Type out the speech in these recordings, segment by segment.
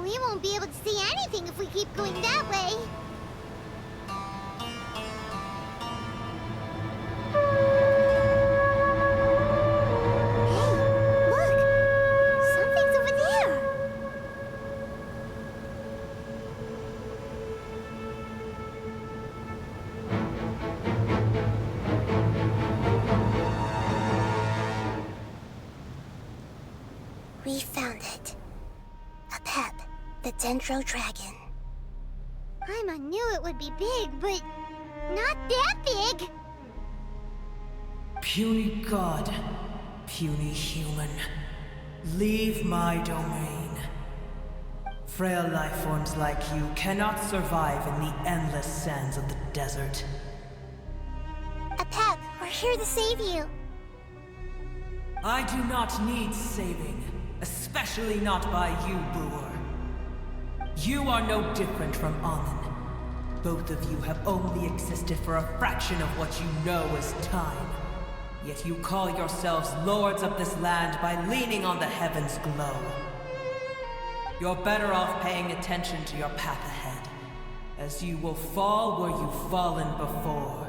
We won't be able to see anything if we keep going that way. Hey, look! Something's over there! We found it. Apep, the Dendro Dragon. I knew it would be big, but not that big! Puny god, puny human, leave my domain. Frail life forms like you cannot survive in the endless sands of the desert. Apep, we're here to save you. I do not need saving, especially not by you, Boor. You are no different from Amun. Both of you have only existed for a fraction of what you know as time. Yet you call yourselves lords of this land by leaning on the heavens' glow. You're better off paying attention to your path ahead, as you will fall where you've fallen before.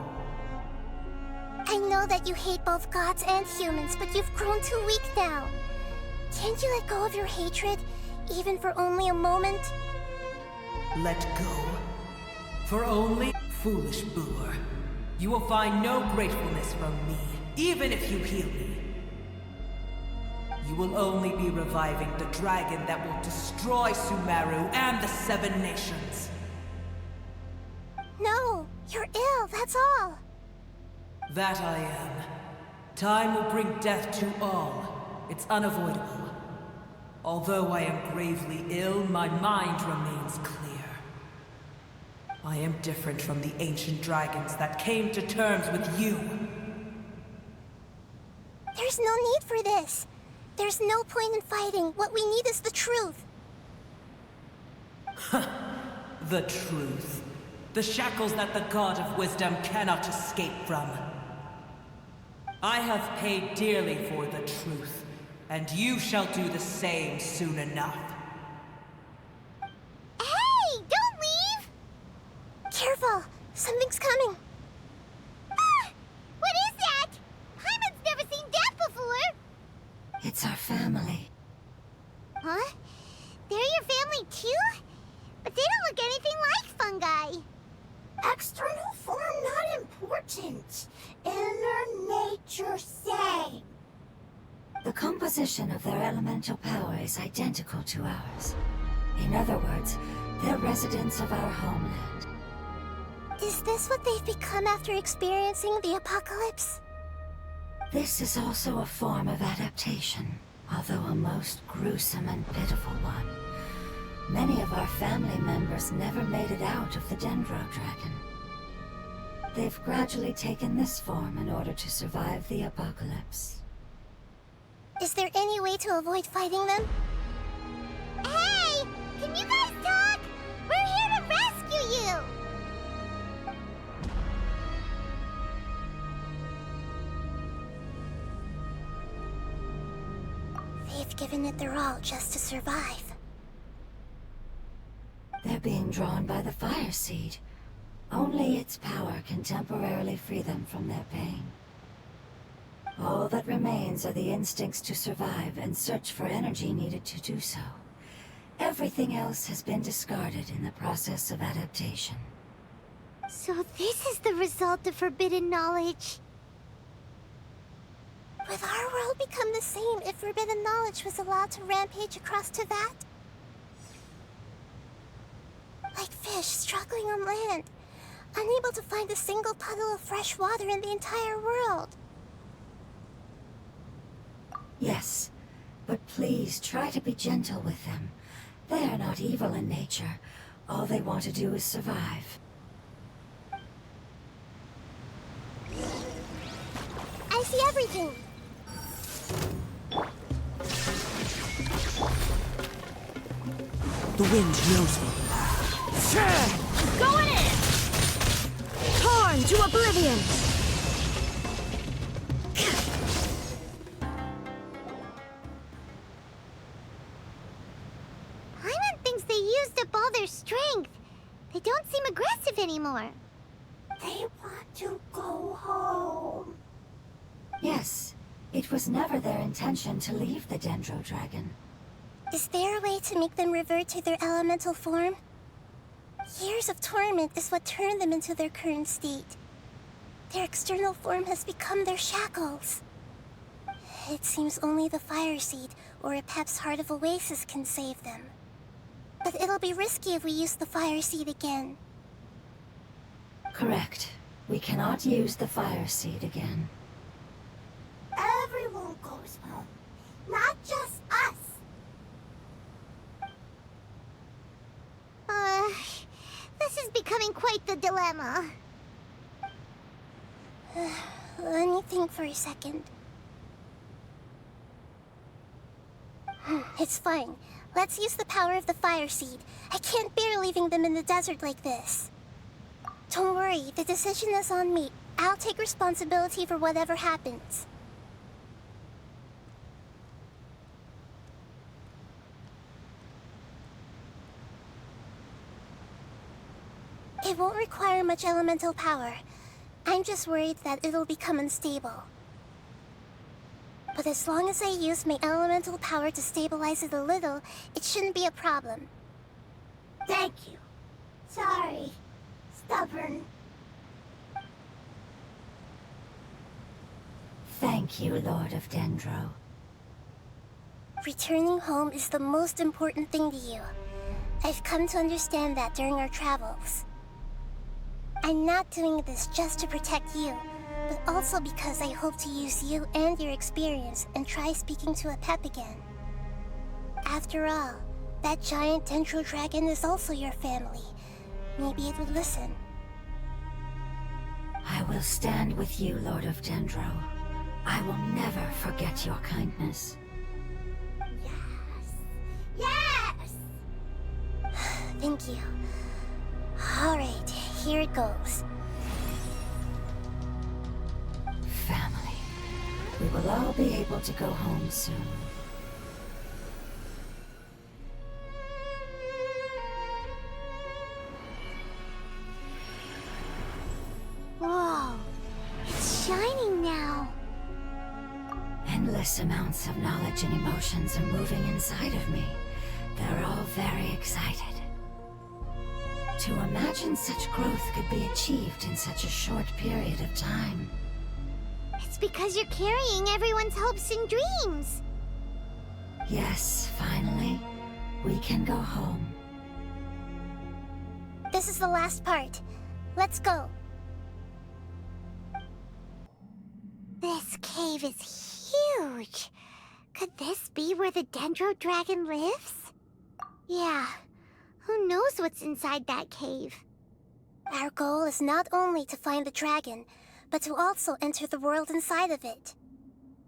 I know that you hate both gods and humans, but you've grown too weak now. Can't you let go of your hatred, even for only a moment? Let go? For only foolish Boor. You will find no gratefulness from me, even if you heal me. You will only be reviving the dragon that will destroy Sumeru and the Seven Nations. No, you're ill, that's all. That I am. Time will bring death to all. It's unavoidable. Although I am gravely ill, my mind remains clear. I am different from the ancient dragons that came to terms with you. There's no need for this. There's no point in fighting. What we need is the truth. The truth. The shackles that the God of Wisdom cannot escape from. I have paid dearly for the truth, and you shall do the same soon enough. Hey, don't leave! Careful, something's coming. Ah! What is that? Hyman's never seen that before. It's our family. Huh? They're your family too? But they don't look anything like fungi. External form not important. Inner nature same. The composition of their elemental power is identical to ours. In other words, they're residents of our homeland. Is this what they've become after experiencing the apocalypse? This is also a form of adaptation, although a most gruesome and pitiful one. Many of our family members never made it out of the Dendro Dragon. They've gradually taken this form in order to survive the apocalypse. Is there any way to avoid fighting them? Hey! Can you guys talk? We're here to rescue you! They've given it their all just to survive. They're being drawn by the fire seed. Only its power can temporarily free them from their pain. All that remains are the instincts to survive and search for energy needed to do so. Everything else has been discarded in the process of adaptation. So this is the result of forbidden knowledge. Would our world become the same if forbidden knowledge was allowed to rampage across Teyvat? Like fish struggling on land, unable to find a single puddle of fresh water in the entire world. Yes, but please try to be gentle with them. They are not evil in nature. All they want to do is survive. I see everything. The wind knows me. Going in! Torn to oblivion! Hyman thinks up all their strength. They don't seem aggressive anymore. They want to go home. Yes, it was never their intention to leave the Dendro Dragon. Is there a way to make them revert to their elemental form? Years of torment is what turned them into their current state. Their external form has become their shackles. It seems only the Fire Seed or Apep's Heart of Oasis can save them. But it'll be risky if we use the Fire Seed again. Correct. We cannot use the Fire Seed again. Everyone goes home, not just us. This is becoming quite the dilemma. Let me think for a second. It's fine. Let's use the power of the Fire Seed. I can't bear leaving them in the desert like this. Don't worry, the decision is on me. I'll take responsibility for whatever happens. It won't require much elemental power. I'm just worried that it'll become unstable. But as long as I use my elemental power to stabilize it a little, it shouldn't be a problem. Thank you. Sorry. Stubborn. Thank you, Lord of Dendro. Returning home is the most important thing to you. I've come to understand that during our travels. I'm not doing this just to protect you, but also because I hope to use you and your experience and try speaking to Apep again. After all, that giant Dendro Dragon is also your family. Maybe it would listen. I will stand with you, Lord of Dendro. I will never forget your kindness. Yes. Yes! Thank you. Alright, here it goes. Family. We will all be able to go home soon. Whoa, it's shining now. Endless amounts of knowledge and emotions are moving inside of me. They're all very excited. To imagine such growth could be achieved in such a short period of time. It's because you're carrying everyone's hopes and dreams. Yes, finally, we can go home. This is the last part. Let's go. This cave is huge. Could this be where the Dendro Dragon lives? Yeah. Who knows what's inside that cave? Our goal is not only to find the dragon, but to also enter the world inside of it.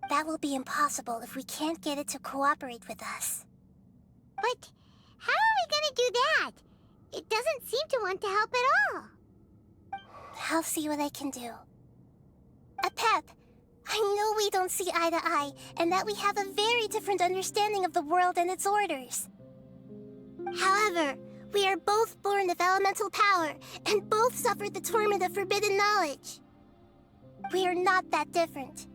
That will be impossible if we can't get it to cooperate with us. But how are we gonna do that? It doesn't seem to want to help at all. I'll see what I can do. Apep, I know we don't see eye to eye, and that we have a very different understanding of the world and its orders. However, we are both born of elemental power, and both suffered the torment of forbidden knowledge. We are not that different.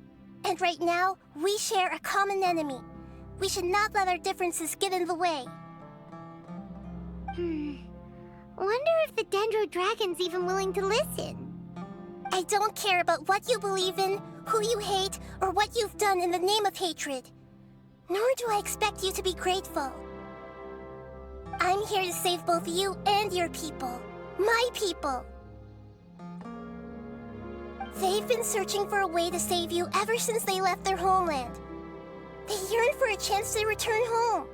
And right now, we share a common enemy. We should not let our differences get in the way. Wonder if the Dendro Dragon's even willing to listen. I don't care about what you believe in, who you hate, or what you've done in the name of hatred. Nor do I expect you to be grateful. I'm here to save both you and your people. My people. They've been searching for a way to save you ever since they left their homeland. They yearn for a chance to return home.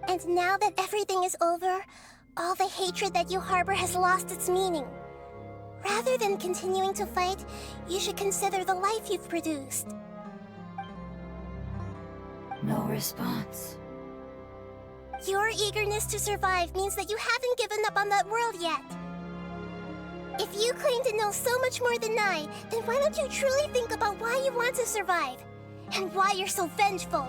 And now that everything is over, all the hatred that you harbor has lost its meaning. Rather than continuing to fight, you should consider the life you've produced. No response. Your eagerness to survive means that you haven't given up on that world yet. If you claim to know so much more than I, then why don't you truly think about why you want to survive? And why you're so vengeful?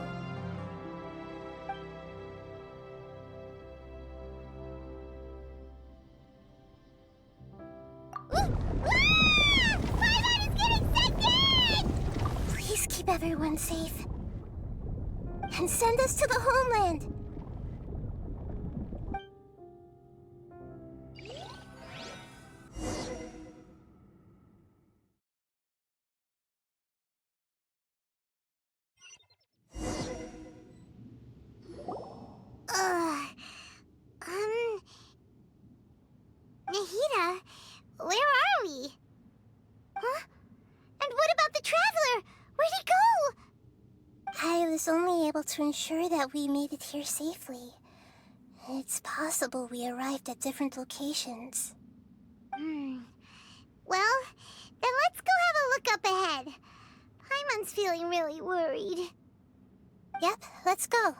keep everyone safe. And send us to the homeland. Nahida, where are we? Huh? And what about the Traveler? Where'd he go? I was only able to ensure that we made it here safely. It's possible we arrived at different locations. Well, then let's go have a look up ahead. Paimon's feeling really worried. Yep, let's go.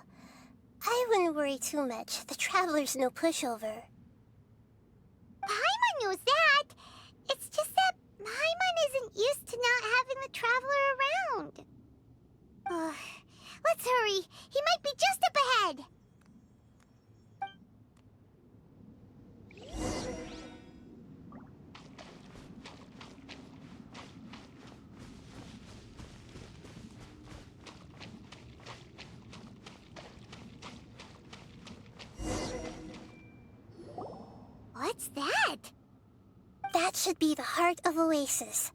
I wouldn't worry too much. The Traveler's no pushover. Paimon knows that. It's just that Paimon isn't used to not having the Traveler around. Let's hurry. He might be just up ahead. What's that? That should be the heart of Oasis.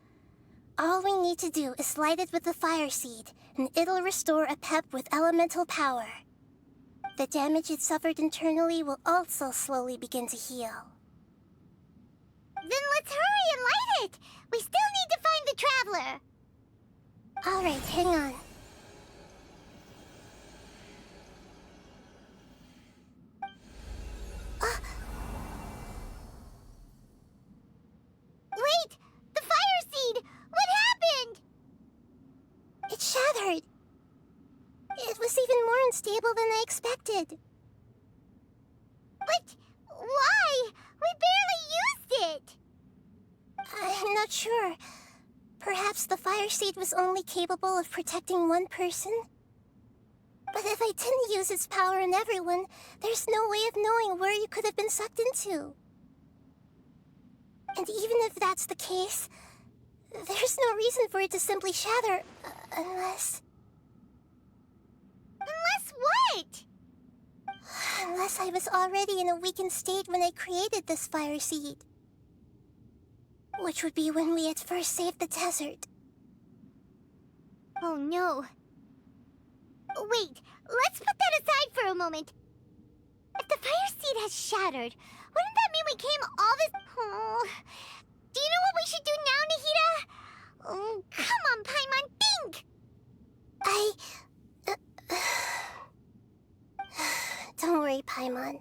All we need to do is light it with the fire seed, and it'll restore Apep with elemental power. The damage it suffered internally will also slowly begin to heal. Then let's hurry and light it! We still need to find the Traveler! Alright, hang on. Wait! The fire seed! What happened? It shattered. It was even more unstable than I expected. But why? We barely used it! I'm not sure. Perhaps the fire seed was only capable of protecting one person? But if I didn't use its power on everyone, there's no way of knowing where you could have been sucked into. And even if that's the case, there's no reason for it to simply shatter, unless... Unless what? Unless I was already in a weakened state when I created this fire seed. Which would be when we had first saved the desert. Oh no. Wait, let's put that aside for a moment. If the fire seed has shattered, wouldn't that mean we came all this... Oh. Do you know what we should do now, Nahida? Oh, come on, Paimon, think! Don't worry, Paimon.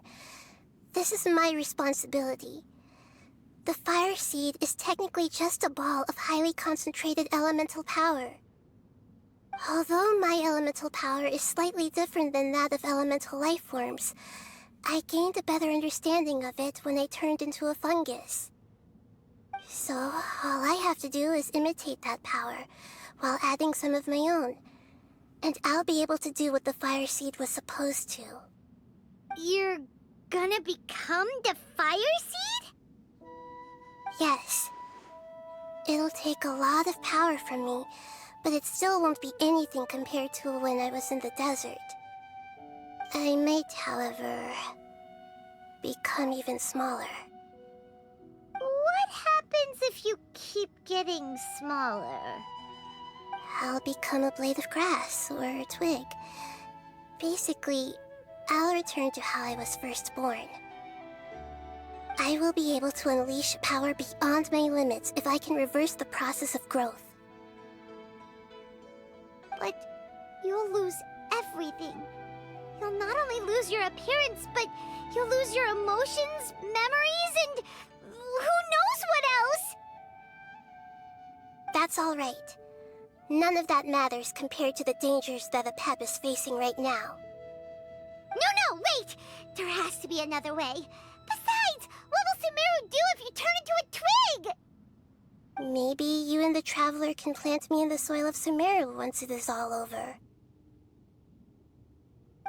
This is my responsibility. The fire seed is technically just a ball of highly concentrated elemental power. Although my elemental power is slightly different than that of elemental life forms, I gained a better understanding of it when I turned into a fungus. So, all I have to do is imitate that power, while adding some of my own. And I'll be able to do what the fire seed was supposed to. You're gonna become the fire seed? Yes. It'll take a lot of power from me, but it still won't be anything compared to when I was in the desert. I might, however, become even smaller. What happens if you keep getting smaller? I'll become a blade of grass or a twig. Basically, I'll return to how I was first born. I will be able to unleash power beyond my limits if I can reverse the process of growth. But you'll lose everything. You'll not only lose your appearance, but you'll lose your emotions, memories, and who knows what else? That's all right. None of that matters compared to the dangers that Apep is facing right now. No, wait! There has to be another way. Besides, what will Sumeru do if you turn into a twig? Maybe you and the Traveler can plant me in the soil of Sumeru once it is all over.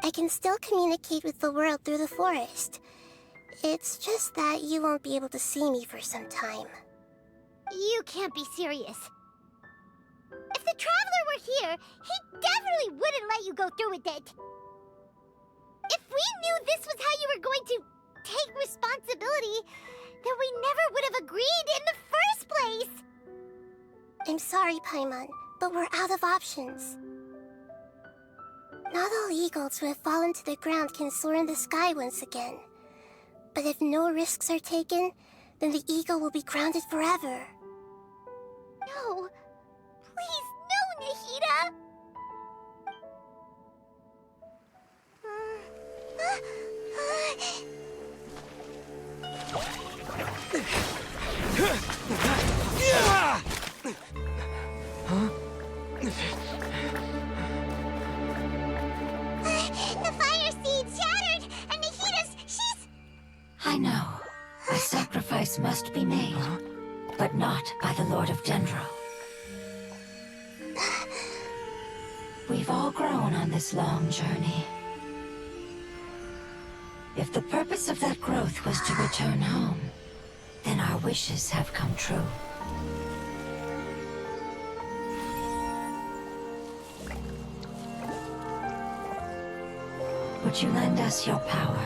I can still communicate with the world through the forest. It's just that you won't be able to see me for some time. You can't be serious. If the Traveler were here, he definitely wouldn't let you go through with it. If we knew this was how you were going to take responsibility, then we never would have agreed in the first place. I'm sorry, Paimon, but we're out of options. Not all eagles who have fallen to the ground can soar in the sky once again. But if no risks are taken, then the eagle will be grounded forever. No. Please, no, Nahida! The fire seed shattered, and she's... I know. A sacrifice must be made, but not by the Lord of Dendro. We've all grown on this long journey. If the purpose of that growth was to return home, then our wishes have come true. Would you lend us your power?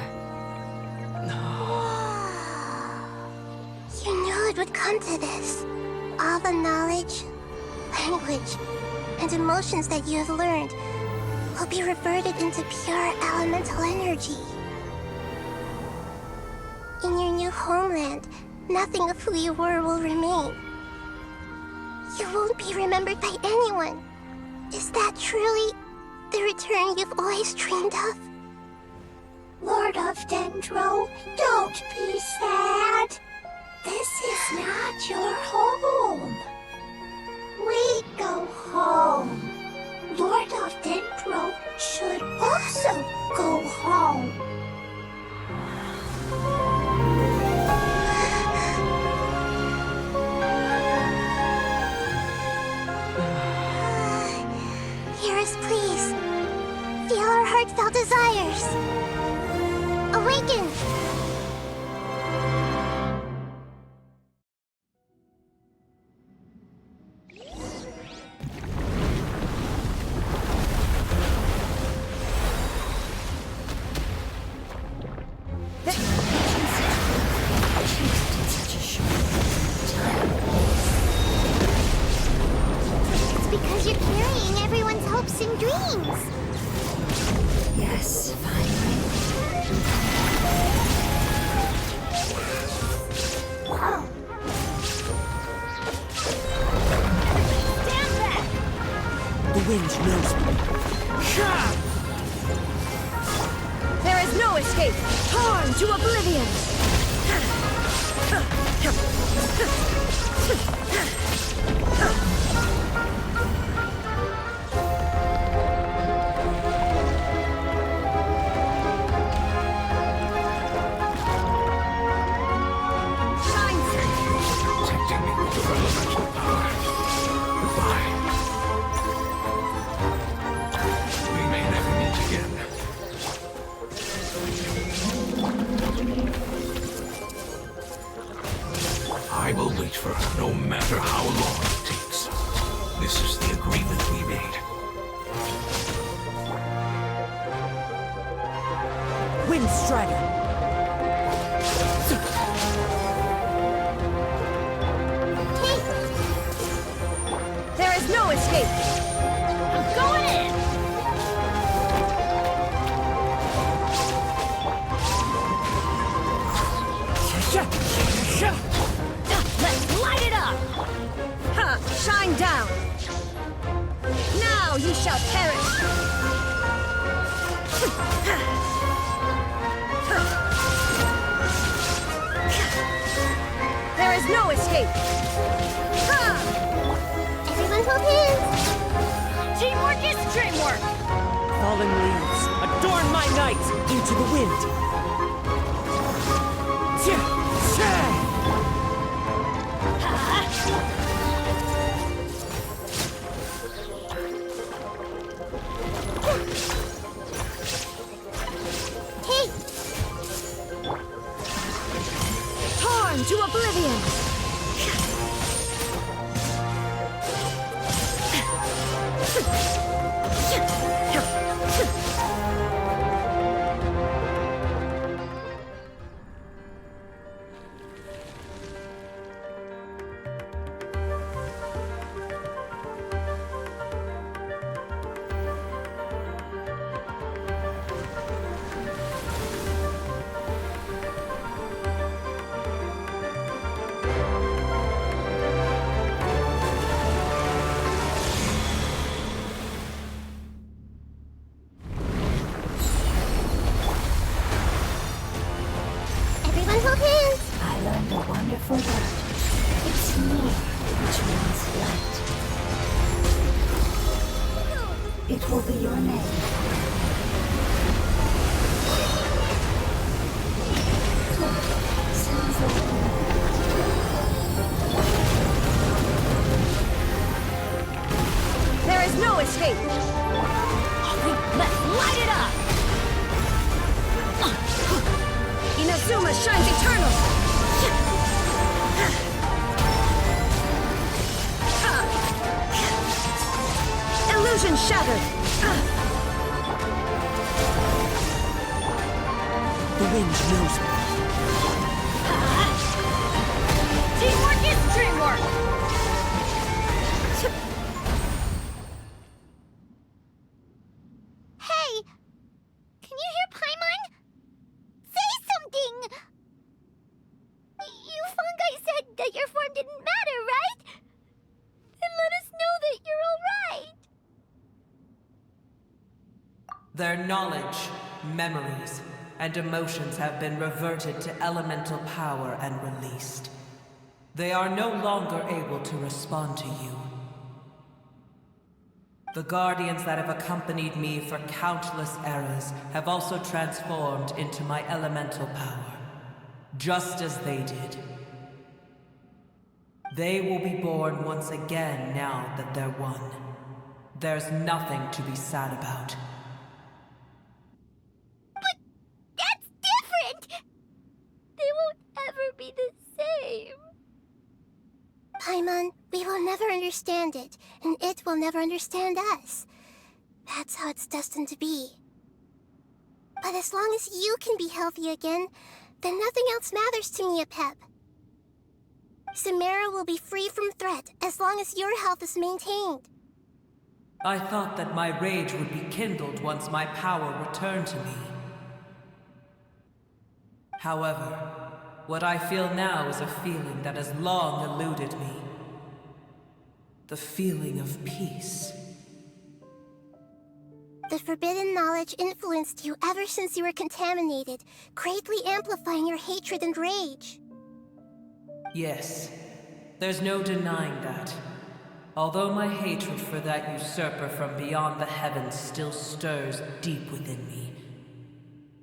You knew it would come to this. All the knowledge, language, and emotions that you have learned will be reverted into pure elemental energy. In your new homeland, nothing of who you were will remain. You won't be remembered by anyone. Is that truly the return you've always dreamed of? Lord of Dendro, don't be sad. This is not your home. We go home. Lord of Dendro should also go home. Hear us, please. Feel our heartfelt desires. Awaken! It's because you're carrying everyone's hopes and dreams. Yes, finally. Stand back! The wind knows me. There is no escape! Torn to oblivion! Protecting me with your elemental power. Goodbye. We may never meet again. I will wait for her no matter how long it takes. This is the agreement we made. Wind Strider! There is no escape! I'm going in! Let's light it up! Ha! Shine down! Now ye shall perish! There is no escape! Ha! Everyone hold hands! Teamwork is dreamwork! Falling leaves, adorn my night into the wind! Hey! Torn to oblivion! wonderful word. It's Nur, which means light. It will be your name. Sounds like There is no escape! Let's light it up! Inazuma shines eternal! Illusion shattered! The wind knows me. Teamwork is dreamwork! Hey! Can you hear Paimon? Say something! You fungi said that your form didn't matter, right? Then let us know that you're alright! Their knowledge, memories, and emotions have been reverted to elemental power and released. They are no longer able to respond to you. The guardians that have accompanied me for countless eras have also transformed into my elemental power, just as they did. They will be born once again now that they're one. There's nothing to be sad about. But that's different! They won't ever be the same. Paimon, we will never understand it, and it will never understand us. That's how it's destined to be. But as long as you can be healthy again, then nothing else matters to me, Apep. Samara will be free from threat as long as your health is maintained. I thought that my rage would be kindled once my power returned to me. However, what I feel now is a feeling that has long eluded me. The feeling of peace. The forbidden knowledge influenced you ever since you were contaminated, greatly amplifying your hatred and rage. Yes, there's no denying that. Although my hatred for that usurper from beyond the heavens still stirs deep within me,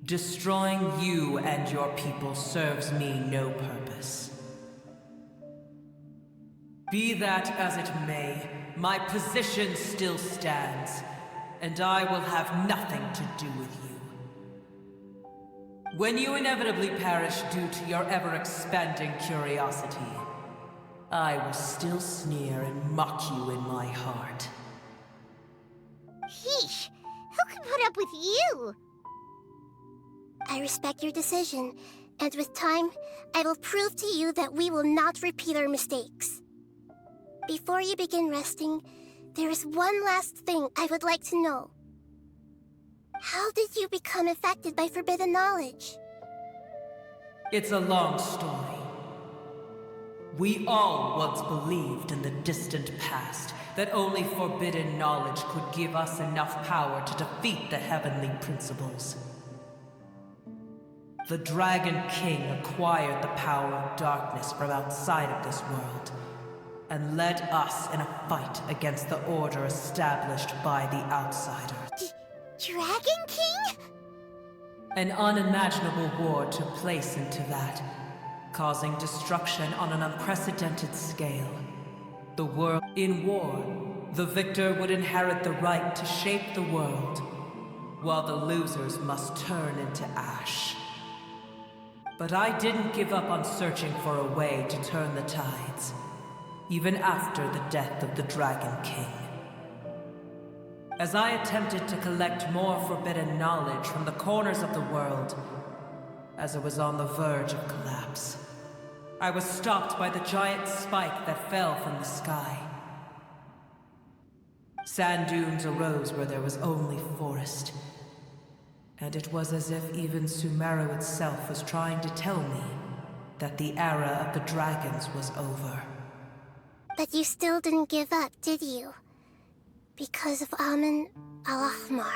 destroying you and your people serves me no purpose. Be that as it may, my position still stands, and I will have nothing to do with you. When you inevitably perish due to your ever-expanding curiosity, I will still sneer and mock you in my heart. Yeesh! Who can put up with you? I respect your decision, and with time, I will prove to you that we will not repeat our mistakes. Before you begin resting, there is one last thing I would like to know. How did you become affected by forbidden knowledge? It's a long story. We all once believed in the distant past that only forbidden knowledge could give us enough power to defeat the heavenly principles. The Dragon King acquired the power of darkness from outside of this world, and led us in a fight against the order established by the outsiders. Dragon King? An unimaginable war took place into that, causing destruction on an unprecedented scale. The world in war, the victor would inherit the right to shape the world, while the losers must turn into ash. But I didn't give up on searching for a way to turn the tides, even after the death of the Dragon King. As I attempted to collect more forbidden knowledge from the corners of the world, as it was on the verge of collapse, I was stopped by the giant spike that fell from the sky. Sand dunes arose where there was only forest, and it was as if even Sumeru itself was trying to tell me that the era of the dragons was over. But you still didn't give up, did you? Because of Amun al-Ahmar.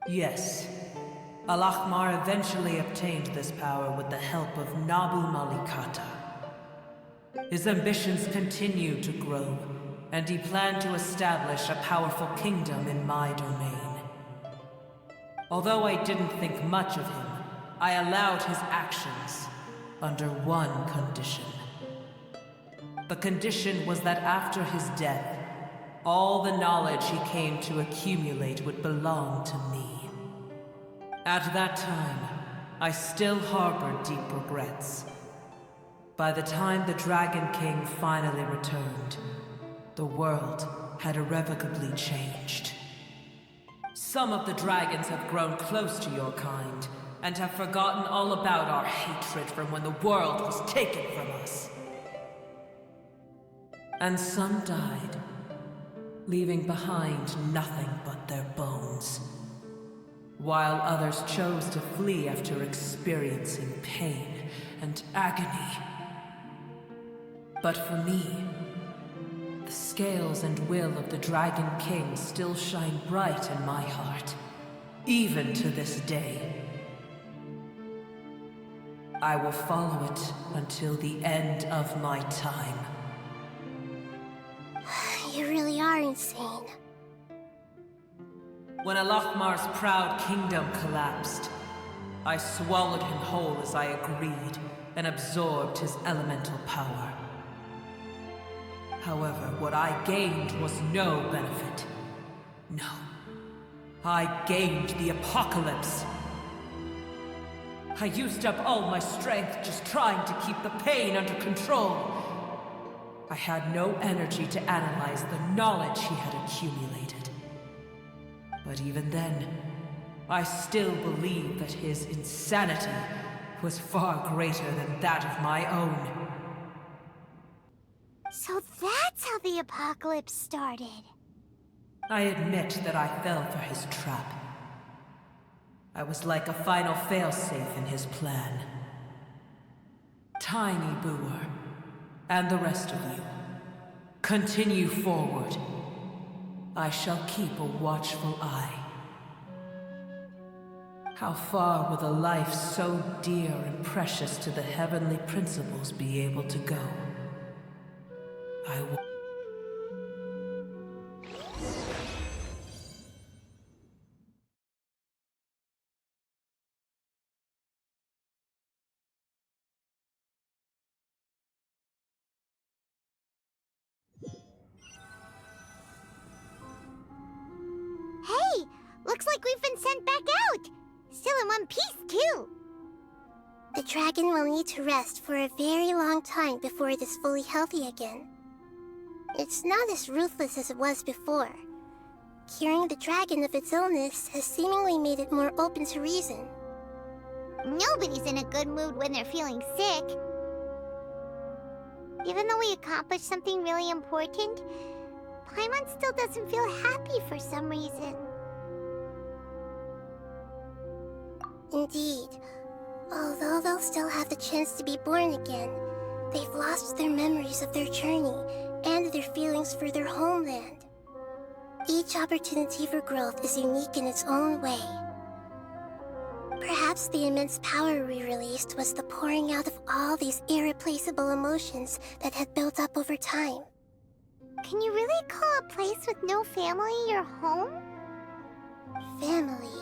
Yes, Al-Ahmar eventually obtained this power with the help of Nabu Malikata. His ambitions continued to grow, and he planned to establish a powerful kingdom in my domain. Although I didn't think much of him, I allowed his actions under one condition. The condition was that after his death, all the knowledge he came to accumulate would belong to me. At that time, I still harbored deep regrets. By the time the Dragon King finally returned, the world had irrevocably changed. Some of the dragons have grown close to your kind, and have forgotten all about our hatred from when the world was taken from us. And some died, leaving behind nothing but their bones, while others chose to flee after experiencing pain and agony. But for me, the scales and will of the Dragon King still shine bright in my heart, even to this day. I will follow it until the end of my time. You really are insane. When Al-Ahmar's proud kingdom collapsed, I swallowed him whole as I agreed and absorbed his elemental power. However, what I gained was no benefit. No. I gained the apocalypse. I used up all my strength just trying to keep the pain under control. I had no energy to analyze the knowledge he had accumulated. But even then, I still believed that his insanity was far greater than that of my own. So that's how the apocalypse started. I admit that I fell for his trap. I was like a final failsafe in his plan. Tiny Boer, and the rest of you, continue forward. I shall keep a watchful eye. How far will a life so dear and precious to the heavenly principles be able to go? I will... Hey! Looks like we've been sent back out! Still in one piece, too! The dragon will need to rest for a very long time before it is fully healthy again. It's not as ruthless as it was before. Curing the dragon of its illness has seemingly made it more open to reason. Nobody's in a good mood when they're feeling sick. Even though we accomplished something really important, Paimon still doesn't feel happy for some reason. Indeed. Although they'll still have the chance to be born again, they've lost their memories of their journey and their feelings for their homeland. Each opportunity for growth is unique in its own way. Perhaps the immense power we released was the pouring out of all these irreplaceable emotions that had built up over time. Can you really call a place with no family your home? Family.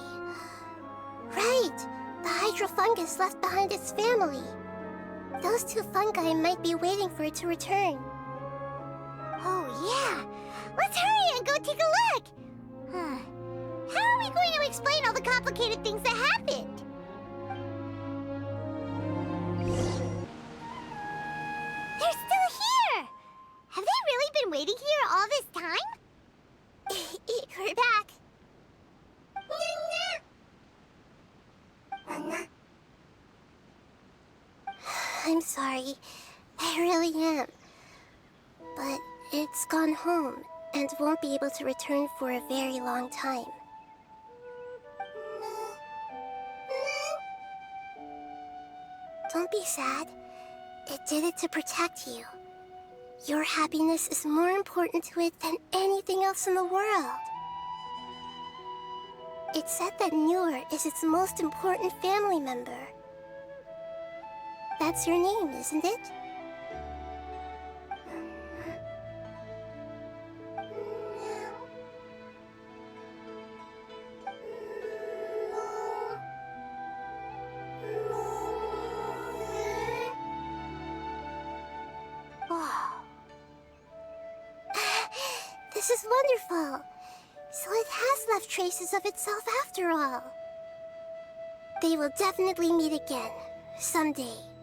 Right! The hydrofungus left behind its family. Those two fungi might be waiting for it to return. Oh yeah! Let's hurry and go take a look! How are we going to explain all the complicated things that happened? They're still here! Have they really been waiting here all this time? We're back. I'm sorry. I really am. But it's gone home and won't be able to return for a very long time. Don't be sad. It did it to protect you. Your happiness is more important to it than anything else in the world. It said that Muir is its most important family member. That's your name, isn't it? This is wonderful. So it has left traces of itself after all. They will definitely meet again, someday.